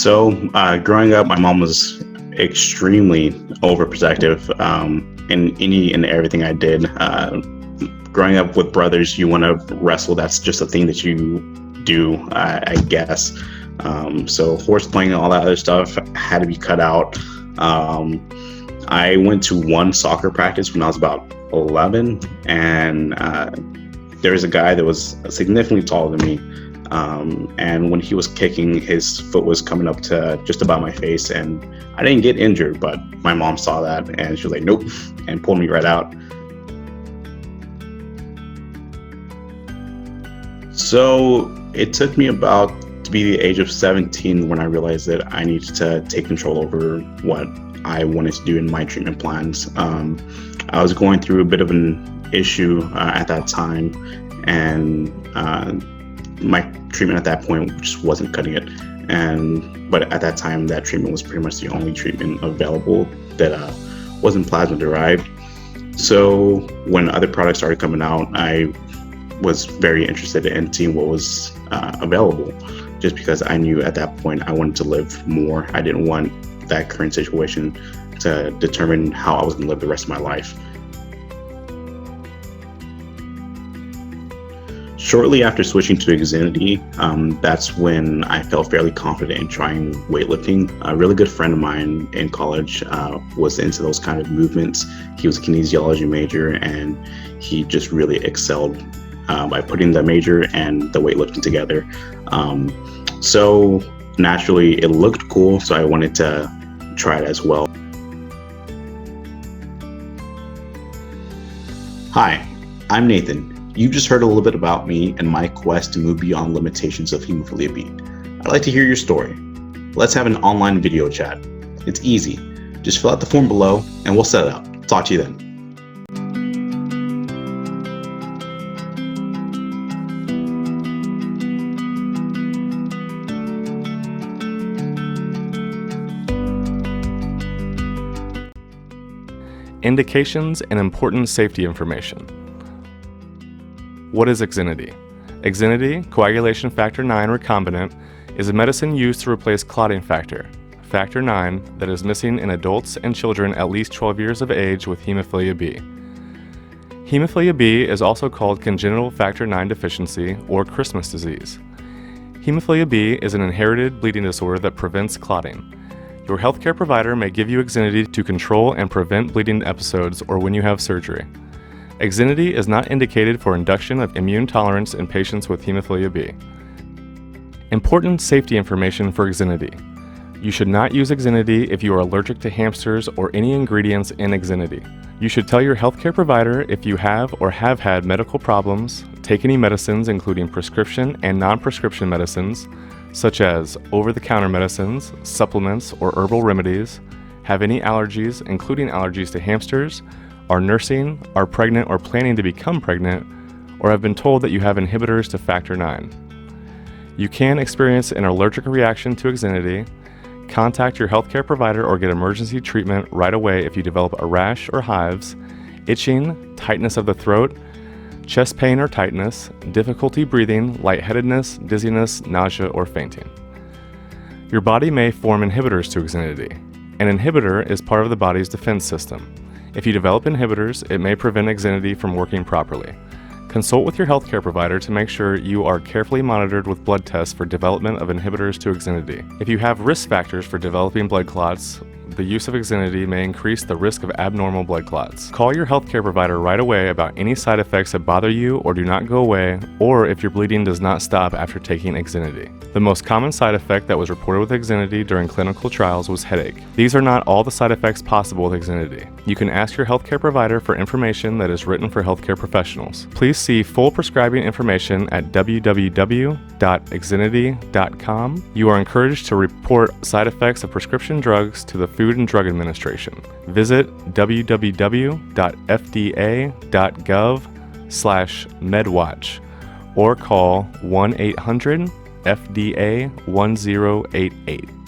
Growing up, my mom was extremely overprotective in any and everything I did. Growing up with brothers, you want to wrestle. That's just a thing that you do, I guess. So horse playing and all that other stuff had to be cut out. I went to one soccer practice when I was about 11, and there was a guy that was significantly taller than me. And when he was kicking, his foot was coming up to just about my face, and I didn't get injured, but my mom saw that and she was like, nope, and pulled me right out. So it took me about to be the age of 17 when I realized that I needed to take control over what I wanted to do in my treatment plans. I was going through a bit of an issue at that time, and my treatment at that point just wasn't cutting it. But at that time, that treatment was pretty much the only treatment available that wasn't plasma derived. So when other products started coming out, I was very interested in seeing what was available, just because I knew at that point I wanted to live more. I didn't want that current situation to determine how I was going to live the rest of my life. Shortly after switching to IXINITY, that's when I felt fairly confident in trying weightlifting. A really good friend of mine in college was into those kind of movements. He was a kinesiology major, and he just really excelled by putting the major and the weightlifting together. So naturally, it looked cool, so I wanted to try it as well. Hi, I'm Nathan. You've just heard a little bit about me and my quest to move beyond limitations of hemophilia B. I'd like to hear your story. Let's have an online video chat. It's easy. Just fill out the form below and we'll set it up. Talk to you then. Indications and important safety information. What is IXINITY? IXINITY, coagulation factor 9 recombinant, is a medicine used to replace clotting factor, factor 9, that is missing in adults and children at least 12 years of age with hemophilia B. Hemophilia B is also called congenital factor 9 deficiency or Christmas disease. Hemophilia B is an inherited bleeding disorder that prevents clotting. Your healthcare provider may give you IXINITY to control and prevent bleeding episodes or when you have surgery. IXINITY is not indicated for induction of immune tolerance in patients with hemophilia B. Important safety information for IXINITY. You should not use IXINITY if you are allergic to hamsters or any ingredients in IXINITY. You should tell your healthcare provider if you have or have had medical problems, take any medicines including prescription and non-prescription medicines, such as over-the-counter medicines, supplements, or herbal remedies, have any allergies, including allergies to hamsters, are nursing, are pregnant or planning to become pregnant, or have been told that you have inhibitors to factor 9. You can experience an allergic reaction to IXINITY. Contact your healthcare provider or get emergency treatment right away if you develop a rash or hives, itching, tightness of the throat, chest pain or tightness, difficulty breathing, lightheadedness, dizziness, nausea, or fainting. Your body may form inhibitors to IXINITY. An inhibitor is part of the body's defense system. If you develop inhibitors, it may prevent IXINITY from working properly. Consult with your healthcare provider to make sure you are carefully monitored with blood tests for development of inhibitors to IXINITY. If you have risk factors for developing blood clots, the use of IXINITY may increase the risk of abnormal blood clots. Call your healthcare provider right away about any side effects that bother you or do not go away, or if your bleeding does not stop after taking IXINITY. The most common side effect that was reported with IXINITY during clinical trials was headache. These are not all the side effects possible with IXINITY. You can ask your healthcare provider for information that is written for healthcare professionals. Please see full prescribing information at www.ixinity.com. You are encouraged to report side effects of prescription drugs to the Food and Drug Administration. Visit www.fda.gov/medwatch or call 1-800-FDA-1088.